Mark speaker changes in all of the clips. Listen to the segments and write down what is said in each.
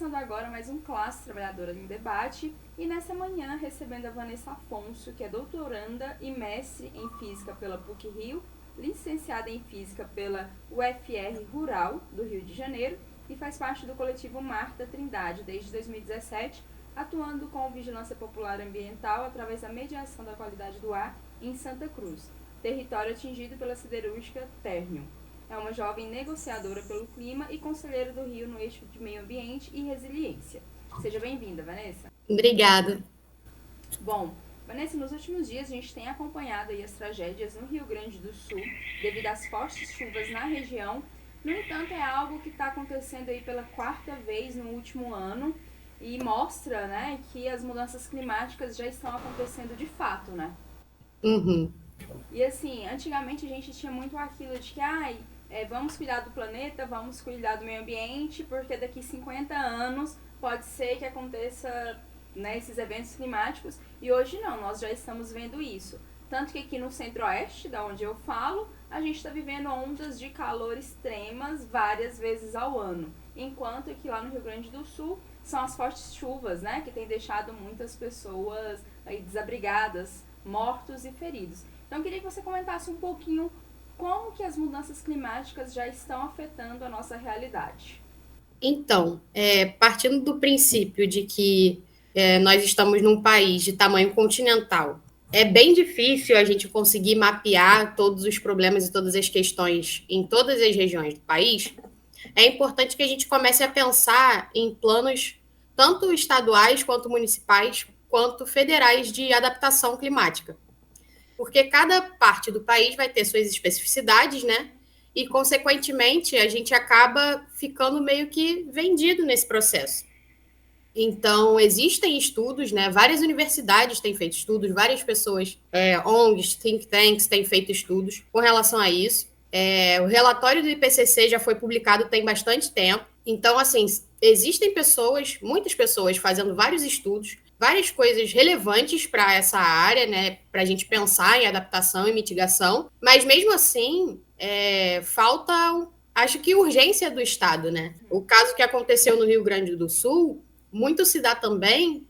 Speaker 1: começando agora mais um Classe Trabalhadora em Debate e nessa manhã recebendo a Vanessa Afonso, que é doutoranda e mestre em Física pela PUC-Rio, licenciada em Física pela UFR Rural do Rio de Janeiro e faz parte do coletivo Marta Trindade desde 2017, atuando com vigilância popular ambiental através da mediação da qualidade do ar em Santa Cruz, território atingido pela siderúrgica Ternium. É uma jovem negociadora pelo clima e conselheira do Rio no eixo de meio ambiente e resiliência. Seja bem-vinda, Vanessa.
Speaker 2: Obrigada.
Speaker 1: Bom, Vanessa, nos últimos dias a gente tem acompanhado aí as tragédias no Rio Grande do Sul devido às fortes chuvas na região. No entanto, é algo que está acontecendo aí pela quarta vez no último ano e mostra, né, que as mudanças climáticas já estão acontecendo de fato, né?
Speaker 2: Uhum.
Speaker 1: E assim, antigamente a gente tinha muito aquilo de que, vamos cuidar do planeta, vamos cuidar do meio ambiente, porque daqui 50 anos pode ser que aconteça, né, esses eventos climáticos. E hoje não, nós já estamos vendo isso. Tanto que aqui no centro-oeste, da onde eu falo, a gente está vivendo ondas de calor extremas várias vezes ao ano. Enquanto que lá no Rio Grande do Sul são as fortes chuvas, né, que tem deixado muitas pessoas aí desabrigadas, mortos e feridos. Então eu queria que você comentasse um pouquinho como que as mudanças climáticas já estão afetando a nossa realidade.
Speaker 2: Então, partindo do princípio de que nós estamos num país de tamanho continental, é bem difícil a gente conseguir mapear todos os problemas e todas as questões em todas as regiões do país. É importante que a gente comece a pensar em planos tanto estaduais quanto municipais quanto federais de adaptação climática. Porque cada parte do país vai ter suas especificidades, né? E, consequentemente, a gente acaba ficando meio que vendido nesse processo. Então, existem estudos, né? Várias universidades têm feito estudos, várias pessoas, ONGs, think tanks, têm feito estudos com relação a isso. O relatório do IPCC já foi publicado tem bastante tempo. Então, assim, existem pessoas, muitas pessoas, fazendo vários estudos, várias coisas relevantes para essa área, né? Para a gente pensar em adaptação e mitigação. Mas, mesmo assim, falta, acho que, urgência do Estado, né? O caso que aconteceu no Rio Grande do Sul muito se dá também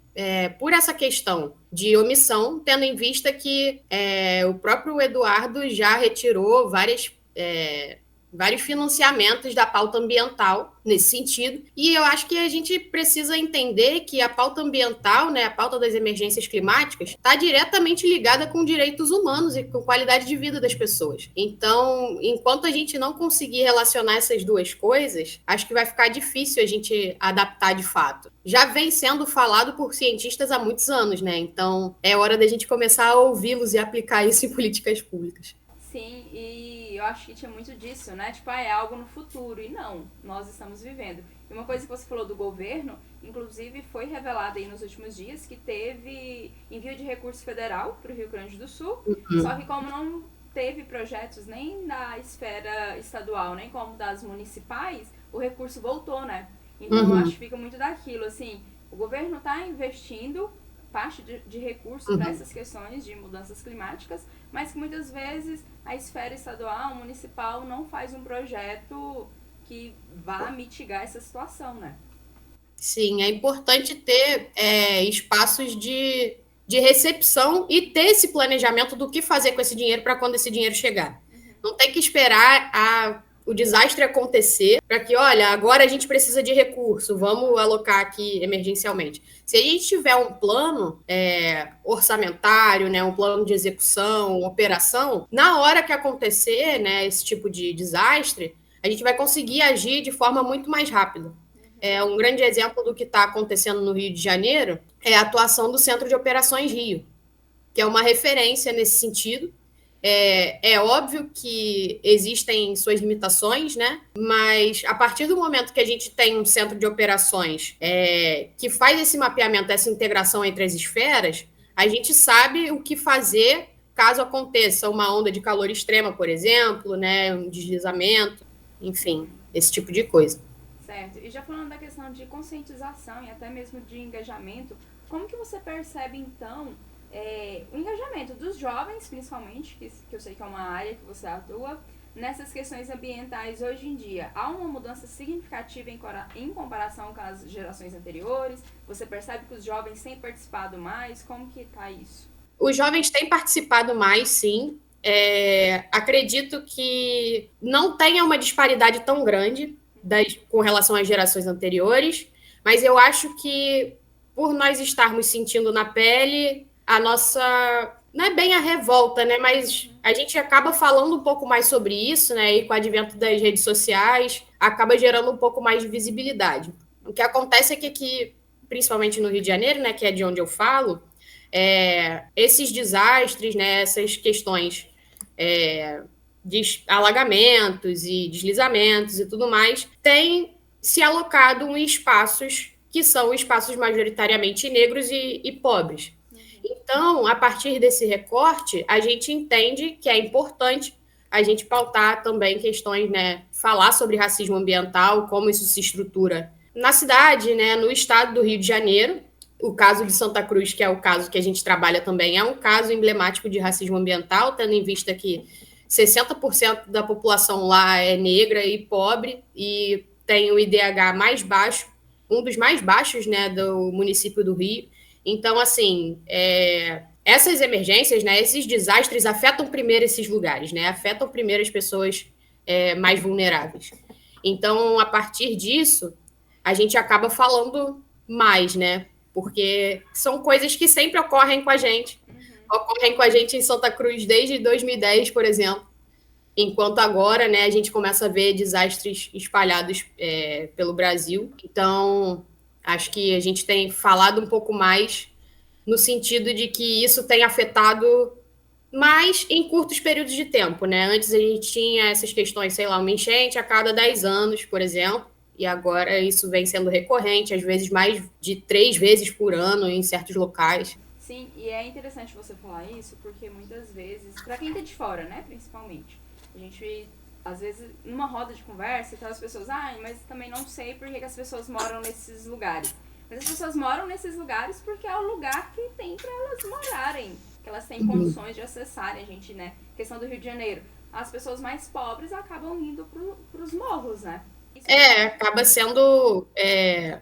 Speaker 2: por essa questão de omissão, tendo em vista que o próprio Eduardo já retirou vários financiamentos da pauta ambiental nesse sentido. E eu acho que a gente precisa entender que a pauta ambiental, né, a pauta das emergências climáticas, está diretamente ligada com direitos humanos e com qualidade de vida das pessoas. Então, enquanto a gente não conseguir relacionar essas duas coisas, acho que vai ficar difícil a gente adaptar de fato. Já vem sendo falado por cientistas há muitos anos, né? Então, é hora da gente começar a ouvi-los e aplicar isso em políticas públicas.
Speaker 1: Sim, e eu acho que tinha muito disso, né? Tipo, é algo no futuro. E não, nós estamos vivendo. E uma coisa que você falou do governo, inclusive foi revelada aí nos últimos dias que teve envio de recurso federal para o Rio Grande do Sul, só que como não teve projetos nem da esfera estadual, nem como das municipais, o recurso voltou, né? Então eu acho
Speaker 2: Uhum,
Speaker 1: que fica muito daquilo, assim, o governo está investindo parte de recurso para
Speaker 2: uhum.
Speaker 1: essas questões de mudanças climáticas, mas que muitas vezes a esfera estadual, municipal, não faz um projeto que vá mitigar essa situação, né?
Speaker 2: Sim, é importante ter espaços de recepção e ter esse planejamento do que fazer com esse dinheiro para quando esse dinheiro chegar. Não tem que esperar o desastre acontecer para que, olha, agora a gente precisa de recurso, vamos alocar aqui emergencialmente. Se a gente tiver um plano orçamentário, né, um plano de execução, operação, na hora que acontecer, né, esse tipo de desastre, a gente vai conseguir agir de forma muito mais rápida. Um grande exemplo do que está acontecendo no Rio de Janeiro é a atuação do Centro de Operações Rio, que é uma referência nesse sentido. É óbvio que existem suas limitações, né? Mas a partir do momento que a gente tem um centro de operações que faz esse mapeamento, essa integração entre as esferas, a gente sabe o que fazer caso aconteça uma onda de calor extrema, por exemplo, né? Um deslizamento, enfim, esse tipo de coisa.
Speaker 1: Certo. E já falando da questão de conscientização e até mesmo de engajamento, como que você percebe então o engajamento dos jovens, principalmente, que eu sei que é uma área que você atua, nessas questões ambientais hoje em dia. Há uma mudança significativa em comparação com as gerações anteriores? Você percebe que os jovens têm participado mais? Como que está isso?
Speaker 2: Os jovens têm participado mais, sim. Acredito que não tenha uma disparidade tão grande com relação às gerações anteriores, mas eu acho que por nós estarmos sentindo na pele a nossa, não é bem a revolta, né? Mas a gente acaba falando um pouco mais sobre isso, né? E com o advento das redes sociais, acaba gerando um pouco mais de visibilidade. O que acontece é que aqui, principalmente no Rio de Janeiro, né? Que é de onde eu falo, esses desastres, né? Essas questões de alagamentos e deslizamentos e tudo mais, têm se alocado em espaços que são espaços majoritariamente negros e pobres. Então, a partir desse recorte, a gente entende que é importante a gente pautar também questões, né, falar sobre racismo ambiental, como isso se estrutura na cidade, né, no estado do Rio de Janeiro. O caso de Santa Cruz, que é o caso que a gente trabalha também, é um caso emblemático de racismo ambiental, tendo em vista que 60% da população lá é negra e pobre e tem o IDH mais baixo, um dos mais baixos, né, do município do Rio. Então, assim, essas emergências, né, esses desastres afetam primeiro esses lugares, né, afetam primeiro as pessoas mais vulneráveis. Então, a partir disso, a gente acaba falando mais, né, porque são coisas que sempre ocorrem com a gente. Ocorrem com a gente em Santa Cruz desde 2010, por exemplo, enquanto agora, né, a gente começa a ver desastres espalhados pelo Brasil. Então, acho que a gente tem falado um pouco mais no sentido de que isso tem afetado mais em curtos períodos de tempo, né? Antes a gente tinha essas questões, sei lá, uma enchente a cada 10 anos, por exemplo, e agora isso vem sendo recorrente, às vezes mais de 3 vezes por ano em certos locais.
Speaker 1: Sim, e é interessante você falar isso, porque muitas vezes, pra quem tá de fora, né, principalmente, a gente, às vezes, numa roda de conversa, então as pessoas, mas também não sei por que as pessoas moram nesses lugares. Mas as pessoas moram nesses lugares porque é o lugar que tem pra elas morarem, que elas têm condições de acessarem. A gente, né, questão do Rio de Janeiro, as pessoas mais pobres acabam indo pros morros, né?
Speaker 2: Acaba sendo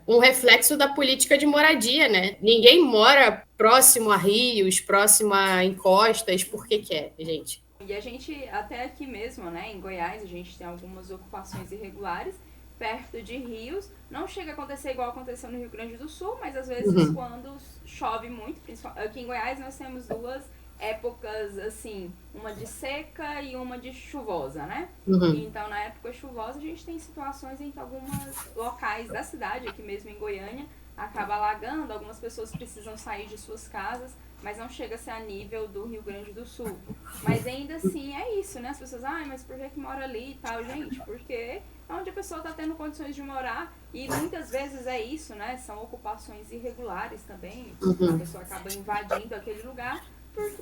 Speaker 2: um reflexo da política de moradia, né? Ninguém mora próximo a rios, próximo a encostas, porque quer, gente.
Speaker 1: E a gente, até aqui mesmo, né, em Goiás, a gente tem algumas ocupações irregulares perto de rios. Não chega a acontecer igual aconteceu no Rio Grande do Sul, mas às vezes quando chove muito, aqui em Goiás nós temos duas épocas, assim, uma de seca e uma de chuvosa, né? Então, na época chuvosa, a gente tem situações em que alguns locais da cidade, aqui mesmo em Goiânia, acaba alagando, algumas pessoas precisam sair de suas casas, mas não chega a ser a nível do Rio Grande do Sul. Mas ainda assim é isso, né? As pessoas, mas por que mora ali e tal, gente? Porque é onde a pessoa está tendo condições de morar, e muitas vezes é isso, né? São ocupações irregulares também, a pessoa acaba invadindo aquele lugar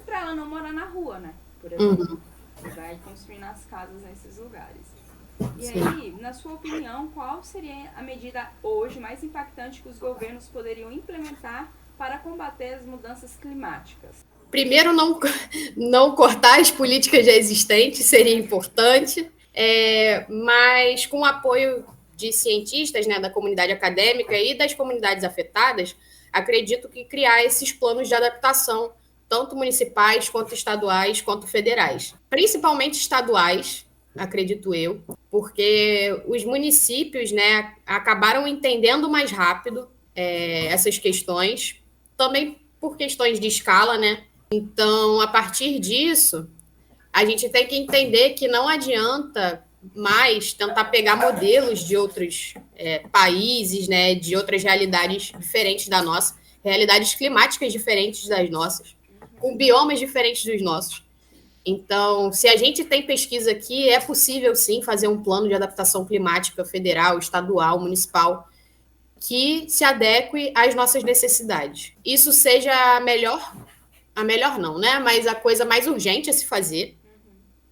Speaker 1: para ela não morar na rua, né? Por exemplo. Vai construindo as casas nesses lugares. E aí, na sua opinião, qual seria a medida hoje mais impactante que os governos poderiam implementar para combater as mudanças climáticas?
Speaker 2: Primeiro, não cortar as políticas já existentes seria importante, mas com o apoio de cientistas, né, da comunidade acadêmica e das comunidades afetadas, acredito que criar esses planos de adaptação, tanto municipais, quanto estaduais, quanto federais. Principalmente estaduais, acredito eu, porque os municípios, né, acabaram entendendo mais rápido essas questões, também por questões de escala, né? Então, a partir disso, a gente tem que entender que não adianta mais tentar pegar modelos de outros países, né, de outras realidades diferentes da nossa, realidades climáticas diferentes das nossas, com biomas diferentes dos nossos. Então, se a gente tem pesquisa aqui, é possível sim fazer um plano de adaptação climática federal, estadual, municipal, que se adeque às nossas necessidades. Isso seja a melhor não, né? Mas a coisa mais urgente a se fazer,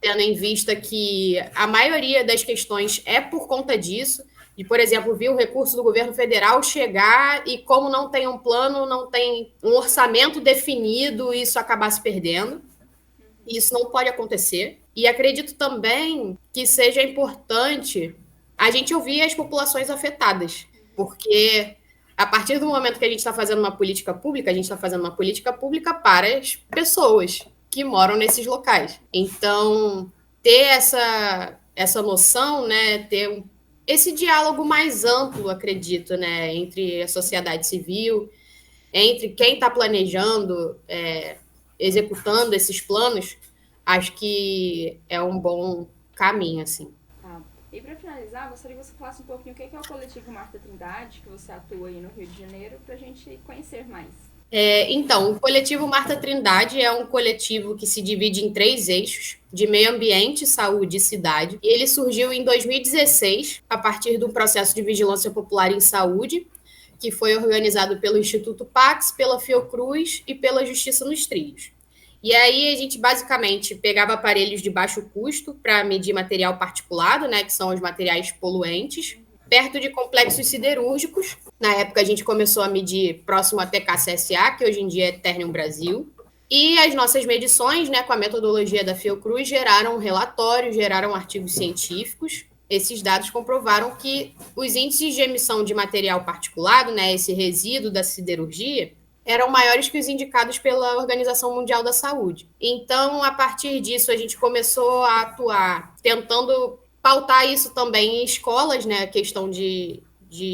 Speaker 2: tendo em vista que a maioria das questões é por conta disso, de, por exemplo, vir um recurso do governo federal chegar e, como não tem um plano, não tem um orçamento definido, isso acabar se perdendo. Isso não pode acontecer. E acredito também que seja importante a gente ouvir as populações afetadas, porque a partir do momento que a gente está fazendo uma política pública, a gente está fazendo uma política pública para as pessoas que moram nesses locais. Então, ter essa noção, né, ter esse diálogo mais amplo, acredito, né, entre a sociedade civil, entre quem está planejando, executando esses planos, acho que é um bom caminho, assim.
Speaker 1: Tá. E para finalizar, gostaria que você falasse um pouquinho o que é o coletivo Marta Trindade, que você atua aí no Rio de Janeiro, para a gente conhecer mais.
Speaker 2: Então, o coletivo Marta Trindade é um coletivo que se divide em 3 eixos, de meio ambiente, saúde e cidade. E ele surgiu em 2016, a partir do processo de vigilância popular em saúde, que foi organizado pelo Instituto Pax, pela Fiocruz e pela Justiça nos Trilhos. E aí a gente basicamente pegava aparelhos de baixo custo para medir material particulado, né, que são os materiais poluentes, perto de complexos siderúrgicos. Na época a gente começou a medir próximo à TKCSA, que hoje em dia é Ternium Brasil. E as nossas medições, né, com a metodologia da Fiocruz, geraram relatórios, geraram artigos científicos. Esses dados comprovaram que os índices de emissão de material particulado, né, esse resíduo da siderurgia, eram maiores que os indicados pela Organização Mundial da Saúde. Então, a partir disso, a gente começou a atuar tentando pautar isso também em escolas, né, a questão de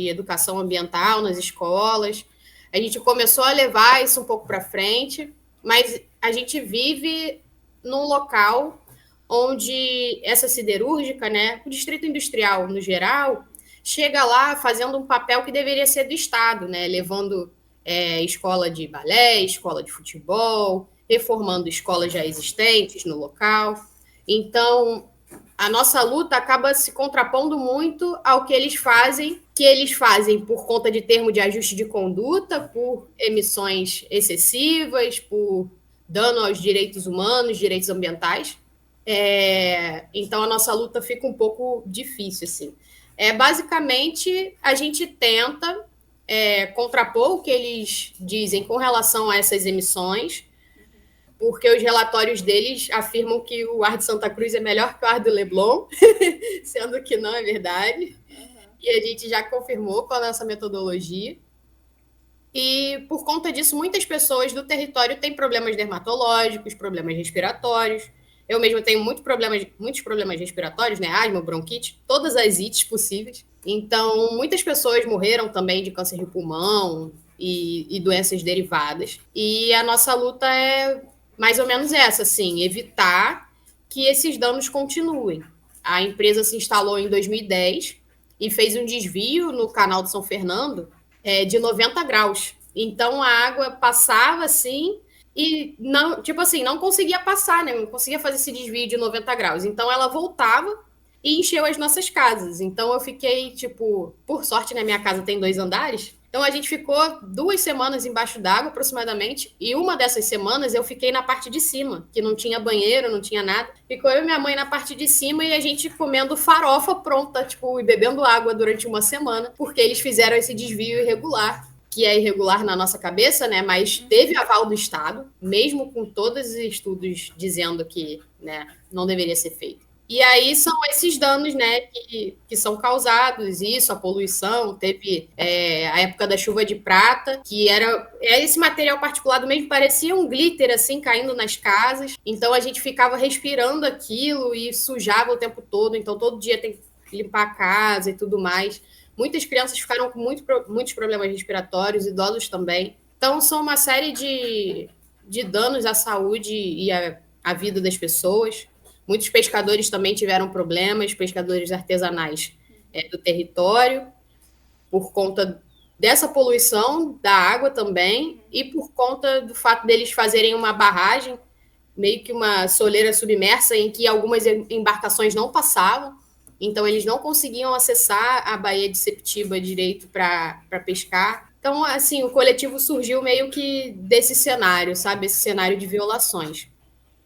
Speaker 2: educação ambiental nas escolas. A gente começou a levar isso um pouco para frente, mas a gente vive num local onde essa siderúrgica, né, o distrito industrial no geral, chega lá fazendo um papel que deveria ser do Estado, né, levando escola de balé, escola de futebol, reformando escolas já existentes no local. Então, a nossa luta acaba se contrapondo muito ao que eles fazem por conta de termo de ajuste de conduta, por emissões excessivas, por dano aos direitos humanos, direitos ambientais. Então, a nossa luta fica um pouco difícil, assim. Basicamente, a gente tenta contrapor o que eles dizem com relação a essas emissões, porque os relatórios deles afirmam que o ar de Santa Cruz é melhor que o ar do Leblon, sendo que não é verdade. E a gente já confirmou com a nossa metodologia. E, por conta disso, muitas pessoas do território têm problemas dermatológicos, problemas respiratórios. Eu mesma tenho muitos problemas respiratórios, né? Asma, bronquite, todas as ites possíveis. Então, muitas pessoas morreram também de câncer de pulmão e doenças derivadas. E a nossa luta é mais ou menos essa, assim, evitar que esses danos continuem. A empresa se instalou em 2010 e fez um desvio no canal de São Fernando de 90 graus. Então, a água passava, assim, e não, tipo assim, não conseguia passar, né? Não conseguia fazer esse desvio de 90 graus. Então, ela voltava e encheu as nossas casas. Então, eu fiquei, tipo, por sorte, na minha casa tem 2 andares. Então, a gente ficou 2 semanas embaixo d'água, aproximadamente, e uma dessas semanas eu fiquei na parte de cima, que não tinha banheiro, não tinha nada. Ficou eu e minha mãe na parte de cima e a gente comendo farofa pronta, tipo, e bebendo água durante uma semana, porque eles fizeram esse desvio irregular, que é irregular na nossa cabeça, né? Mas teve aval do Estado, mesmo com todos os estudos dizendo que, né, não deveria ser feito. E aí são esses danos, né, que são causados, isso, a poluição, teve a época da chuva de prata, que era esse material particulado mesmo, parecia um glitter, assim, caindo nas casas, então a gente ficava respirando aquilo e sujava o tempo todo, então todo dia tem que limpar a casa e tudo mais. Muitas crianças ficaram com muitos problemas respiratórios, idosos também. Então são uma série de danos à saúde e à vida das pessoas. Muitos pescadores também tiveram problemas, pescadores artesanais do território, por conta dessa poluição da água também, e por conta do fato deles fazerem uma barragem, meio que uma soleira submersa, em que algumas embarcações não passavam, então eles não conseguiam acessar a Baía de Septiba direito para pescar. Então, assim, o coletivo surgiu meio que desse cenário, sabe? Esse cenário de violações.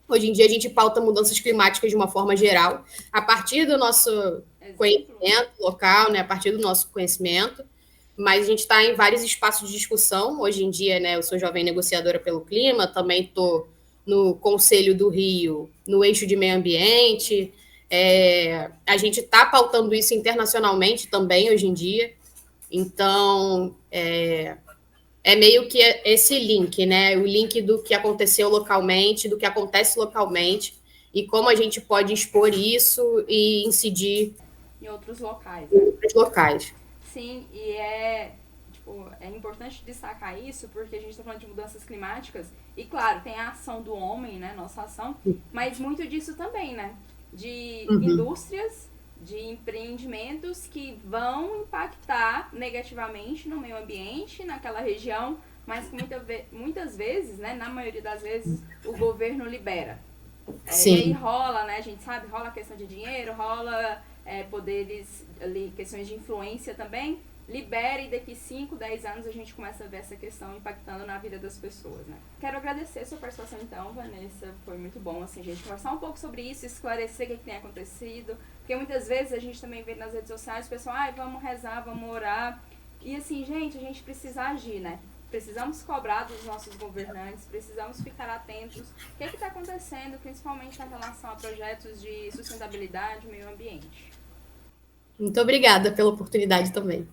Speaker 2: Hoje em dia a gente pauta mudanças climáticas de uma forma geral, a partir do nosso
Speaker 1: Exemplo.
Speaker 2: conhecimento local, né, a partir do nosso conhecimento, mas a gente está em vários espaços de discussão. Hoje em dia, né, eu sou jovem negociadora pelo clima, também estou no Conselho do Rio, no eixo de meio ambiente. A gente está pautando isso internacionalmente também hoje em dia. Então, é meio que esse link, né? O link do que aconteceu localmente, do que acontece localmente, e como a gente pode expor isso e incidir
Speaker 1: Em outros locais,
Speaker 2: em
Speaker 1: né?
Speaker 2: outros locais.
Speaker 1: Sim, e tipo, é importante destacar isso porque a gente está falando de mudanças climáticas e, claro, tem a ação do homem, né, nossa ação, mas muito disso também, né, de
Speaker 2: Uhum.
Speaker 1: indústrias, de empreendimentos que vão impactar negativamente no meio ambiente, naquela região, mas que muitas vezes, né, na maioria das vezes, o governo libera. E aí
Speaker 2: Sim.
Speaker 1: rola, né, a gente sabe, rola a questão de dinheiro, rola poderes ali, questões de influência também, libera e daqui 5, 10 anos a gente começa a ver essa questão impactando na vida das pessoas, né. Quero agradecer a sua participação então, Vanessa, foi muito bom, assim, a gente conversar um pouco sobre isso, esclarecer o que tem acontecido, porque muitas vezes a gente também vê nas redes sociais o pessoal, vamos rezar, vamos orar, e assim, gente, a gente precisa agir, né. Precisamos cobrar dos nossos governantes, precisamos ficar atentos o que está acontecendo, principalmente em relação a projetos de sustentabilidade e meio ambiente.
Speaker 2: Muito obrigada pela oportunidade também.